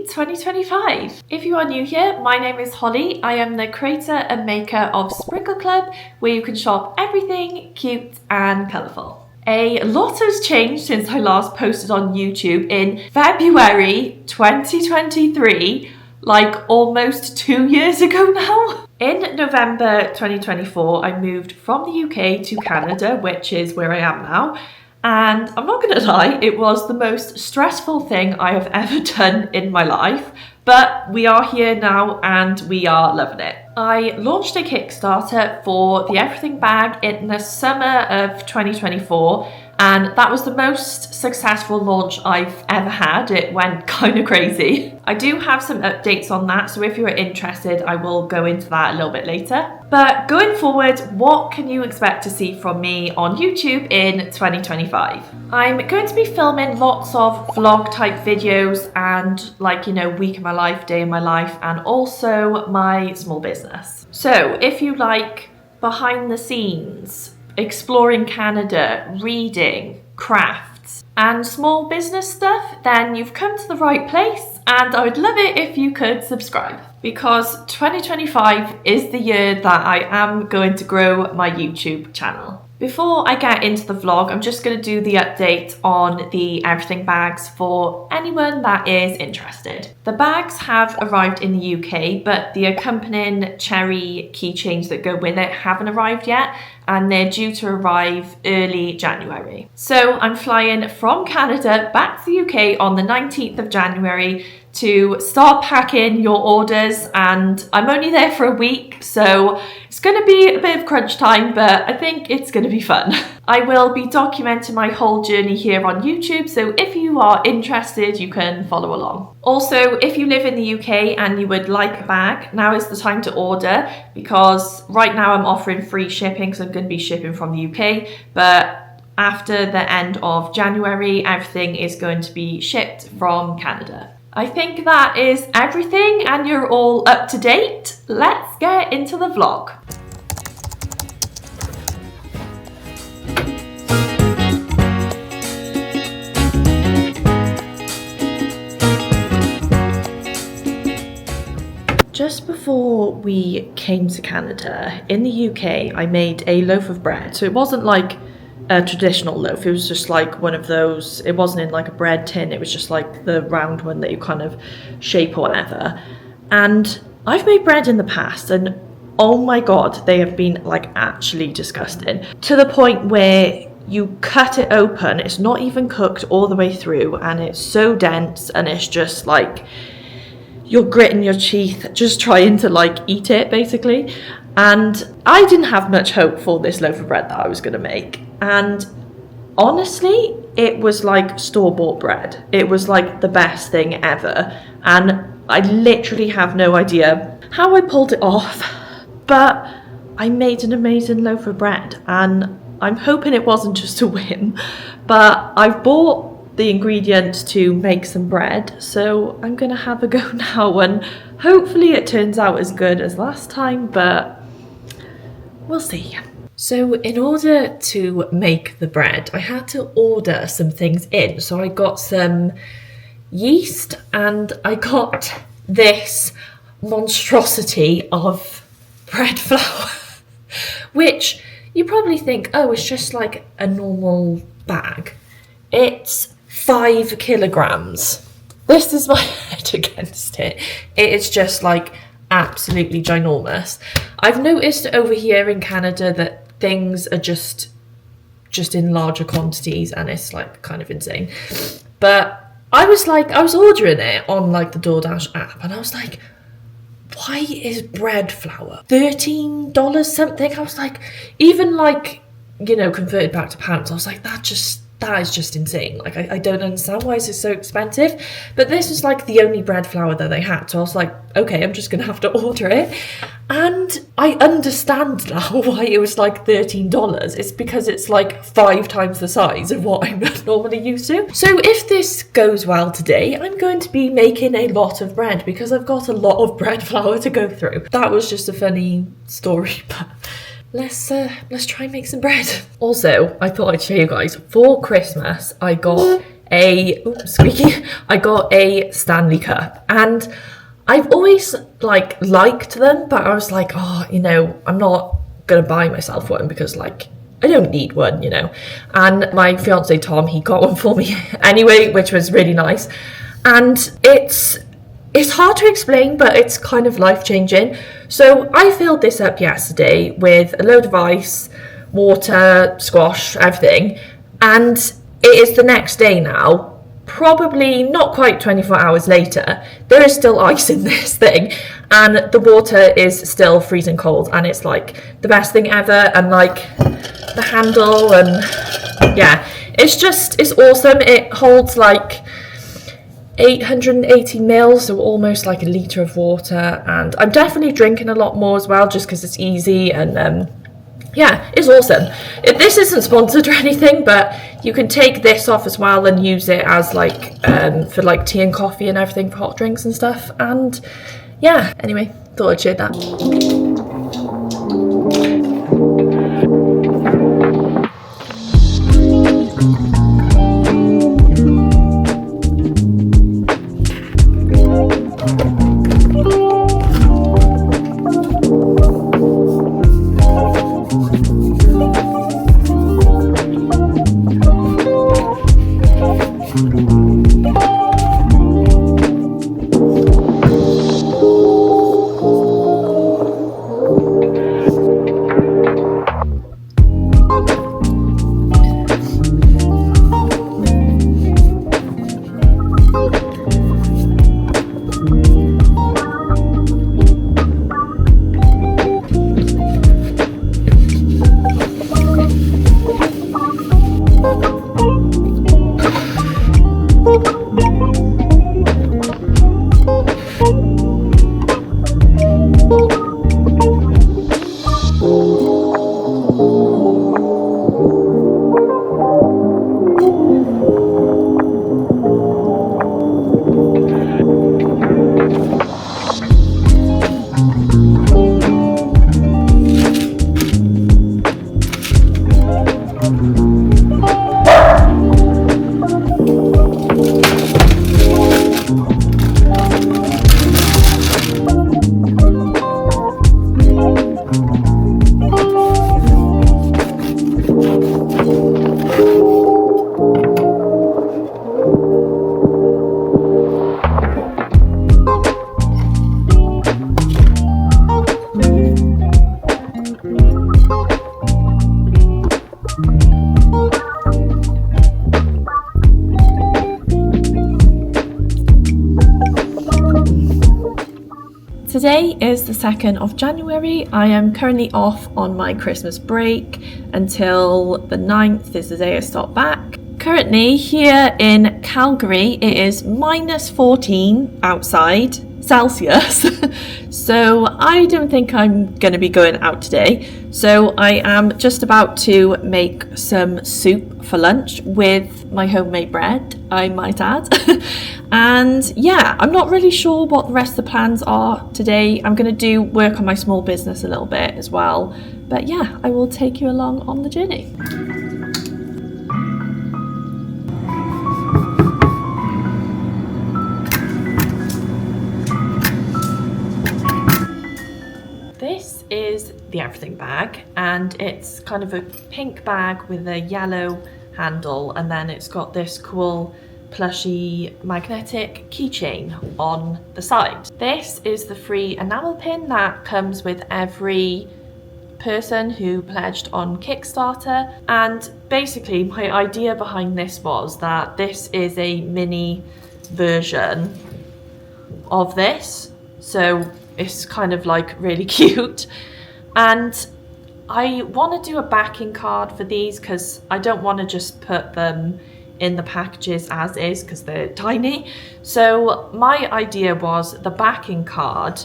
2025. If you are new here, my name is Holly. I am the creator and maker of Sprinkle Club, where you can shop everything cute and colourful. A lot has changed since I last posted on YouTube in February 2023, like almost 2 years ago now. In November 2024, I moved from the UK to Canada, which is where I am now. And I'm not gonna lie, it was the most stressful thing I have ever done in my life. But we are here now and we are loving it. I launched a Kickstarter for the Everything Bag in the summer of 2024, and that was the most successful launch I've ever had. It went kind of crazy. I do have some updates on that, so if you're interested, I will go into that a little bit later. But going forward, what can you expect to see from me on YouTube in 2025? I'm going to be filming lots of vlog type videos and week in my life, day in my life, and also my small business. So if you like behind the scenes, exploring Canada, reading, crafts, and small business stuff, then you've come to the right place, and I would love it if you could subscribe, because 2025 is the year that I am going to grow my YouTube channel. Before I get into the vlog, I'm just going to do the update on the Everything bags for anyone that is interested. The bags have arrived in the UK, but the accompanying cherry keychains that go with it haven't arrived yet, and they're due to arrive early January. So I'm flying from Canada back to the UK on the 19th of January to start packing your orders, and I'm only there for a week, so it's going to be a bit of crunch time, but I think it's going to be fun. I will be documenting my whole journey here on YouTube, so if you are interested, you can follow along. Also, if you live in the UK and you would like a bag, now is the time to order, because right now I'm offering free shipping, so I'm going to be shipping from the UK, but after the end of January, everything is going to be shipped from Canada. I think that is everything, and you're all up to date. Let's get into the vlog. Just before we came to Canada, in the UK, I made a loaf of bread. So it wasn't like a traditional loaf, it was just like one of those, it wasn't in like a bread tin, it was just like the round one that you kind of shape or whatever. And I've made bread in the past, and oh my god, they have been like actually disgusting, to the point where you cut it open, it's not even cooked all the way through, and it's so dense, and it's just like you're gritting your teeth just trying to like eat it basically. And I didn't have much hope for this loaf of bread that I was going to make. And honestly, it was like store-bought bread. It was like the best thing ever. And I literally have no idea how I pulled it off. But I made an amazing loaf of bread. And I'm hoping it wasn't just a whim. But I've bought the ingredients to make some bread. So I'm going to have a go now. And hopefully it turns out as good as last time. But we'll see. So in order to make the bread, I had to order some things in. So I got some yeast and I got this monstrosity of bread flour, which you probably think, oh, it's just like a normal bag. It's 5 kilograms. This is my head against it. It is just like absolutely ginormous. I've noticed over here in Canada that things are just in larger quantities, and it's like kind of insane. But I was ordering it on like the DoorDash app, and I was like, why is bread flour $13 something? I was like, even like, converted back to pounds, I was like, that is just insane. Like, I don't understand why is it so expensive. But this was like the only bread flour that they had. So I was like, okay, I'm just going to have to order it. And I understand now why it was like $13. It's because it's like 5 times the size of what I'm normally used to. So if this goes well today, I'm going to be making a lot of bread because I've got a lot of bread flour to go through. That was just a funny story, but let's try and make some bread. Also, I thought I'd show you guys, for Christmas, I got I got a Stanley Cup, and I've always liked them, but I was like, oh, I'm not gonna buy myself one because I don't need one, And my fiance Tom, he got one for me anyway, which was really nice. And it's hard to explain, but it's kind of life-changing. So I filled this up yesterday with a load of ice, water, squash, everything, and it is the next day now. Probably not quite 24 hours later, there is still ice in this thing, and the water is still freezing cold, and it's the best thing ever. And the handle, and yeah, it's awesome. It holds 880 mils, so almost a litre of water, and I'm definitely drinking a lot more as well just because it's easy. And yeah, it's awesome. This isn't sponsored or anything, but you can take this off as well and use it as for tea and coffee and everything, for hot drinks and stuff. And yeah, anyway, thought I'd share that. Today is the 2nd of January. I am currently off on my Christmas break until the 9th is the day I start back. Currently here in Calgary, it is -14 outside Celsius. So I don't think I'm going to be going out today. So I am just about to make some soup for lunch with my homemade bread, I might add. And yeah, I'm not really sure what the rest of the plans are today. I'm going to do work on my small business a little bit as well. But yeah, I will take you along on the journey. This is the everything bag, and it's kind of a pink bag with a yellow handle, and then it's got this cool plushy magnetic keychain on the side. This is the free enamel pin that comes with every person who pledged on Kickstarter, and basically my idea behind this was that this is a mini version of this, so it's kind of really cute. And I want to do a backing card for these because I don't want to just put them in the packages as is because they're tiny. So my idea was the backing card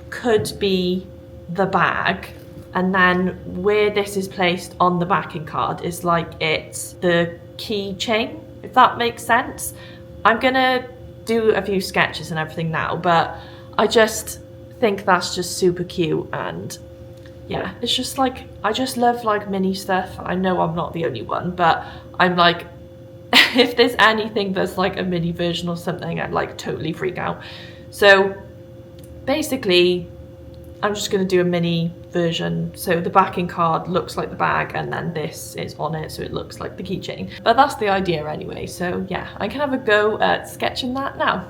could be the bag, and then where this is placed on the backing card is it's the keychain, if that makes sense. I'm gonna do a few sketches and everything now, but I just think that's just super cute. And yeah, it's just I just love mini stuff. I know I'm not the only one, but I'm if there's anything that's like a mini version or something, I'd like totally freak out. So basically, I'm just going to do a mini version. So the backing card looks like the bag, and then this is on it, so it looks like the keychain. But that's the idea anyway. So yeah, I can have a go at sketching that now.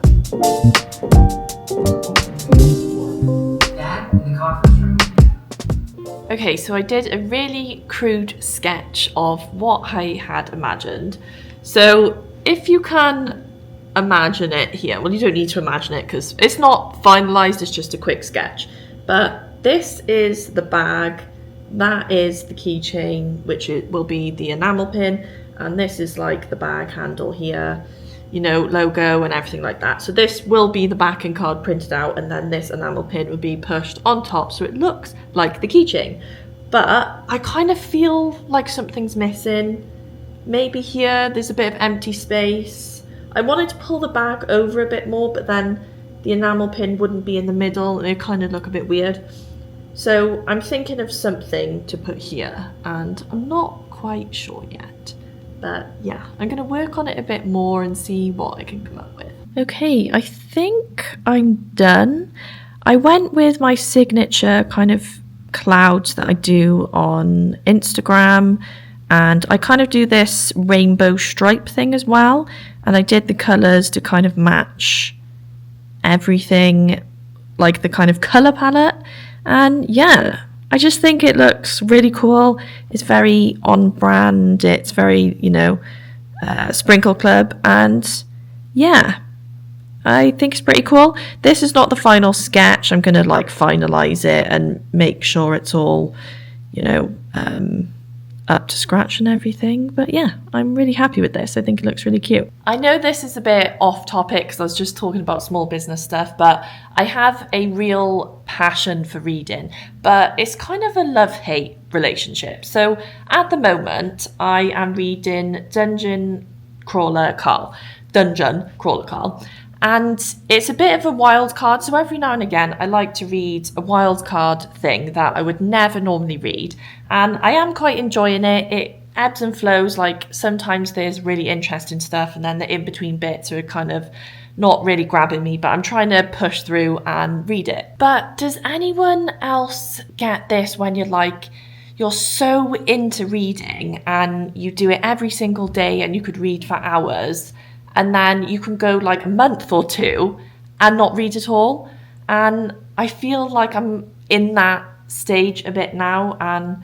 Dad, in the conference room. Okay, so I did a really crude sketch of what I had imagined. So if you can imagine it here, well, you don't need to imagine it because it's not finalized, it's just a quick sketch. But this is the bag, that is the keychain, which it will be the enamel pin, and this is like the bag handle here, you know, logo and everything like that. So this will be the backing card printed out, and then this enamel pin will be pushed on top so it looks like the keychain. But I kind of feel like something's missing. Maybe here there's a bit of empty space. I wanted to pull the bag over a bit more, but then the enamel pin wouldn't be in the middle and it kind of look a bit weird. So I'm thinking of something to put here, and I'm not quite sure yet. But yeah, I'm going to work on it a bit more and see what I can come up with. Okay, I think I'm done. I went with my signature kind of clouds that I do on Instagram, and I kind of do this rainbow stripe thing as well, and I did the colours to kind of match everything, like the kind of colour palette. And yeah, I just think it looks really cool. It's very on brand, it's very, you know, Sprinkle Club, and yeah, I think it's pretty cool. This is not the final sketch. I'm gonna like finalize it and make sure it's all, you know, up to scratch and everything. But yeah, I'm really happy with this. I think it looks really cute. I know this is a bit off topic because I was just talking about small business stuff, but I have a real passion for reading, but it's kind of a love-hate relationship. So at the moment, I am reading Dungeon Crawler Carl. And it's a bit of a wild card, so every now and again I like to read a wild card thing that I would never normally read, and I am quite enjoying it. It ebbs and flows, like sometimes there's really interesting stuff and then the in-between bits are kind of not really grabbing me, but I'm trying to push through and read it. But does anyone else get this when you're so into reading and you do it every single day and you could read for hours, and then you can go like a month or two and not read at all? And I feel like I'm in that stage a bit now, and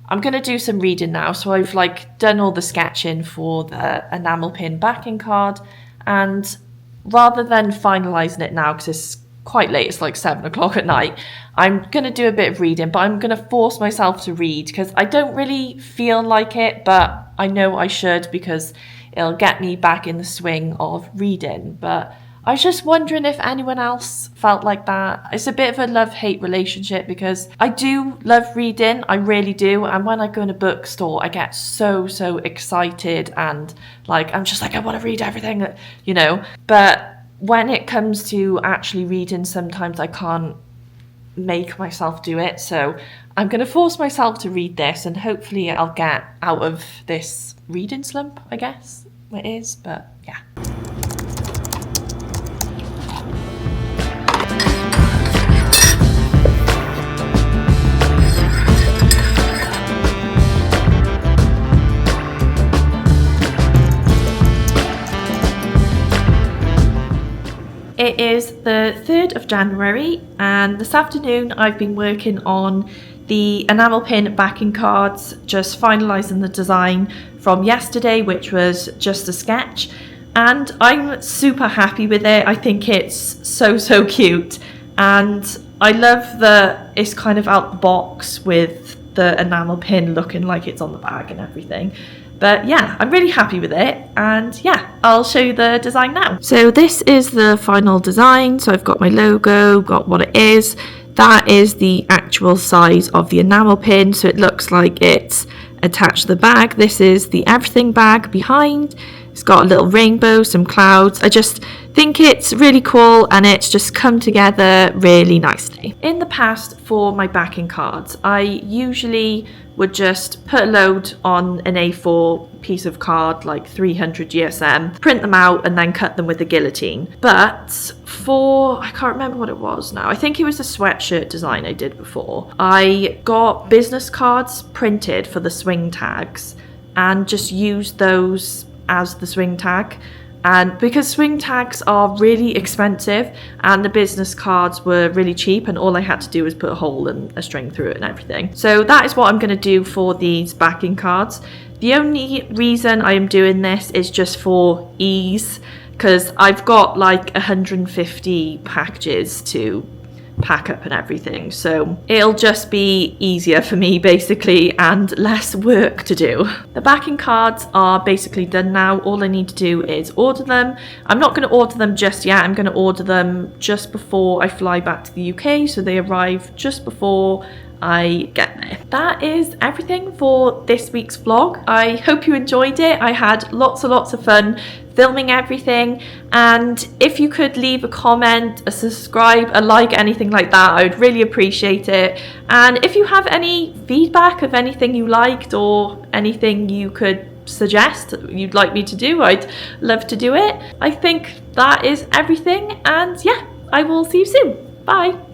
I'm going to do some reading now. So I've like done all the sketching for the enamel pin backing card, and rather than finalising it now because it's quite late, it's like 7 o'clock at night, I'm going to do a bit of reading, but I'm going to force myself to read because I don't really feel like it, but I know I should because it'll get me back in the swing of reading. But I was just wondering if anyone else felt like that. It's a bit of a love-hate relationship because I do love reading, I really do, and when I go in a bookstore I get so excited and like I'm just like I want to read everything, you know. But when it comes to actually reading, sometimes I can't make myself do it, so I'm going to force myself to read this, and hopefully I'll get out of this reading slump, I guess it is. But yeah. It is the 3rd of January, and this afternoon I've been working on the enamel pin backing cards, just finalising the design from yesterday, which was just a sketch, and I'm super happy with it. I think it's so cute, and I love that it's kind of out the box with the enamel pin looking like it's on the bag and everything. But yeah, I'm really happy with it, and yeah, I'll show you the design now. So this is the final design. So I've got my logo, got what it is. That is the actual size of the enamel pin, so it looks like it's attached to the bag. This is the everything bag behind. It's got a little rainbow, some clouds. This think it's really cool and it's just come together really nicely. In the past, for my backing cards, I usually would just put a load on an A4 piece of card, like 300 GSM, print them out and then cut them with a guillotine. But for, I can't remember what it was now, I think it was a sweatshirt design I did before, I got business cards printed for the swing tags and just used those as the swing tag. And because swing tags are really expensive and the business cards were really cheap and all I had to do was put a hole and a string through it and everything. So that is what I'm going to do for these backing cards. The only reason I am doing this is just for ease, because I've got like 150 packages to pack up and everything, so it'll just be easier for me basically and less work to do. The backing cards are basically done now. All I need to do is order them. I'm not going to order them just yet. I'm going to order them just before I fly back to the UK, so they arrive just before I get there. That is everything for this week's vlog. I hope you enjoyed it. I had lots and lots of fun filming everything, and if you could leave a comment, a subscribe, a like, anything like that, I would really appreciate it. And if you have any feedback of anything you liked or anything you could suggest you'd like me to do, I'd love to do it. I think that is everything, and yeah, I will see you soon. Bye.